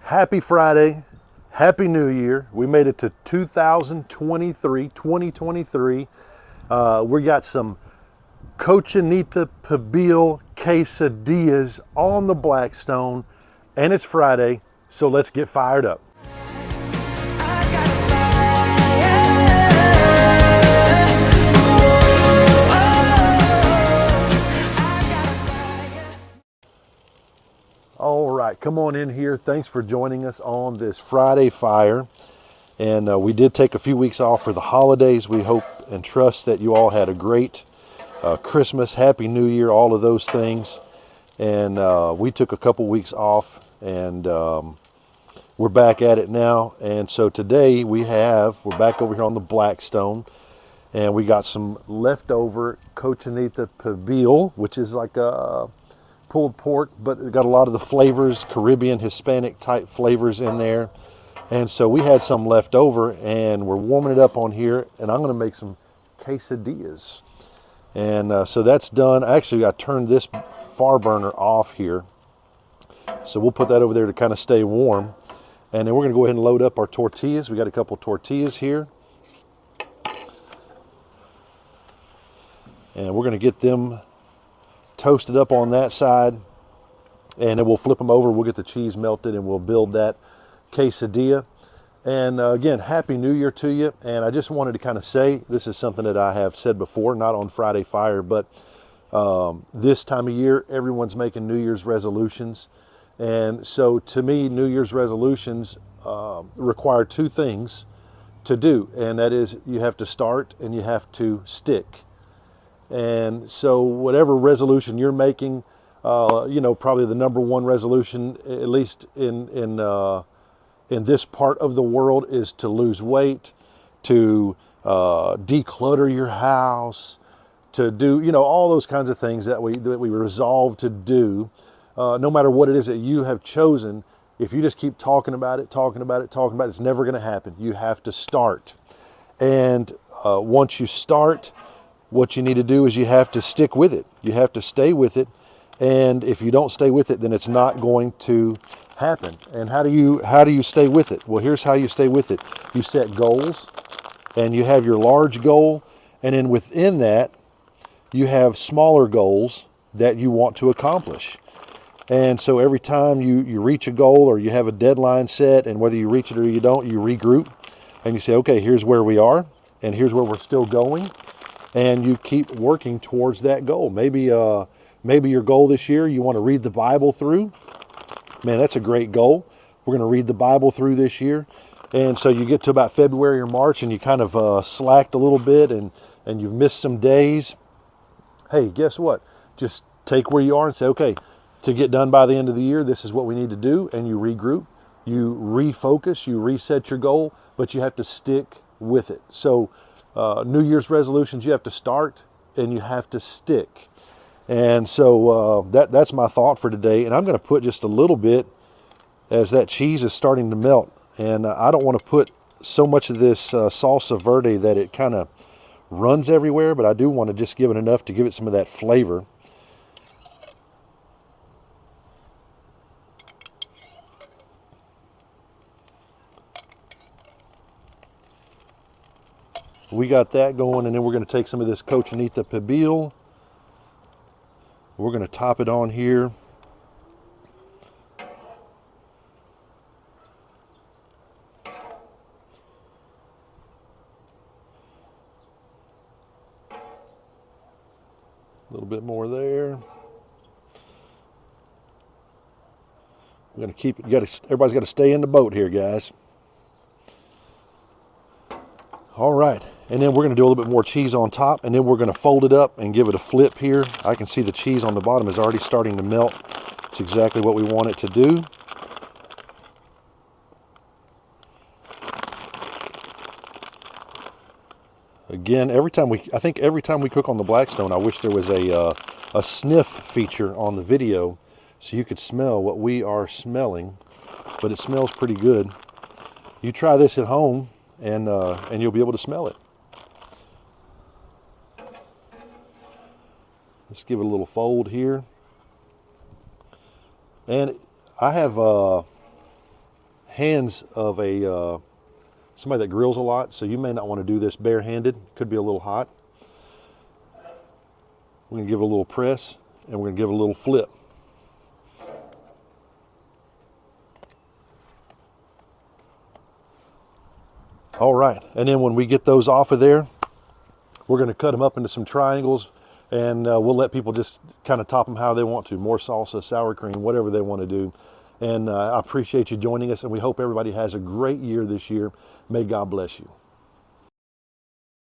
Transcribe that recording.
Happy Friday. Happy New Year. We made it to 2023. We got some cochinita pabil quesadillas on the Blackstone, and it's Friday, so let's get fired up. All right, come on in here. Thanks for joining us on this Friday fire. And we did take a few weeks off for the holidays. We hope and trust that you all had a great Christmas, Happy New Year, all of those things. And we took a couple weeks off, and we're back at it now. And so today we're back over here on the Blackstone, and we got some leftover cochinita pabil, which is like a pulled pork, but it got a lot of the flavors, Caribbean, Hispanic type flavors in there. And so we had some left over, and we're warming it up on here, and I'm going to make some quesadillas. And so that's done. Actually, I turned this fire burner off here, so we'll put that over there to kind of stay warm. And then we're going to go ahead and load up our tortillas. We got a couple tortillas here, and we're going to get them toasted up on that side, and then we'll flip them over. We'll get the cheese melted, and we'll build that quesadilla. And again, Happy New Year to you. And I just wanted to kind of say, this is something that I have said before, not on Friday Fire, but this time of year, everyone's making New Year's resolutions. And so to me, New Year's resolutions require two things to do, and that is you have to start and you have to stick. And so whatever resolution you're making, probably the number one resolution, at least in this part of the world, is to lose weight, to declutter your house, to do, all those kinds of things that we resolve to do. No matter what it is that you have chosen, if you just keep talking about it, it's never going to happen. You have to start. And once you start, what you need to do is you have to stick with it. You have to stay with it. And if you don't stay with it, then it's not going to happen. And how do you stay with it? Well, here's how you stay with it. You set goals, and you have your large goal, and then within that, you have smaller goals that you want to accomplish. And so every time you reach a goal, or you have a deadline set, and whether you reach it or you don't, you regroup and you say, okay, here's where we are, and here's where we're still going. And you keep working towards that goal. Maybe your goal this year, you want to read the Bible through. Man, that's a great goal. We're going to read the Bible through this year. And so you get to about February or March, and you kind of slacked a little bit, and you've missed some days. Hey, guess what? Just take where you are and say, okay, to get done by the end of the year, this is what we need to do. And you regroup, you refocus, you reset your goal, but you have to stick with it. So New Year's resolutions, you have to start and you have to stick. And so that's my thought for today. And I'm going to put just a little bit as that cheese is starting to melt. And I don't want to put so much of this salsa verde that it kind of runs everywhere, but I do want to just give it enough to give it some of that flavor. We got that going, and then we're going to take some of this cochinita pabil. We're going to top it on here. A little bit more there. We're going to keep it. Everybody's got to stay in the boat here, guys. All right, and then we're going to do a little bit more cheese on top, and then we're going to fold it up and give it a flip here. I can see the cheese on the bottom is already starting to melt. It's exactly what we want it to do. Again, I think every time we cook on the Blackstone, I wish there was a sniff feature on the video so you could smell what we are smelling, but it smells pretty good. You try this at home, and you'll be able to smell it. Let's give it a little fold here. And I have hands of a somebody that grills a lot, so you may not want to do this barehanded. Could be a little hot. We're going to give it a little press, and we're going to give it a little flip. All right, and then when we get those off of there, we're going to cut them up into some triangles, and we'll let people just kind of top them how they want to. More salsa, sour cream, whatever they want to do. And I appreciate you joining us, and we hope everybody has a great year this year. May God bless you.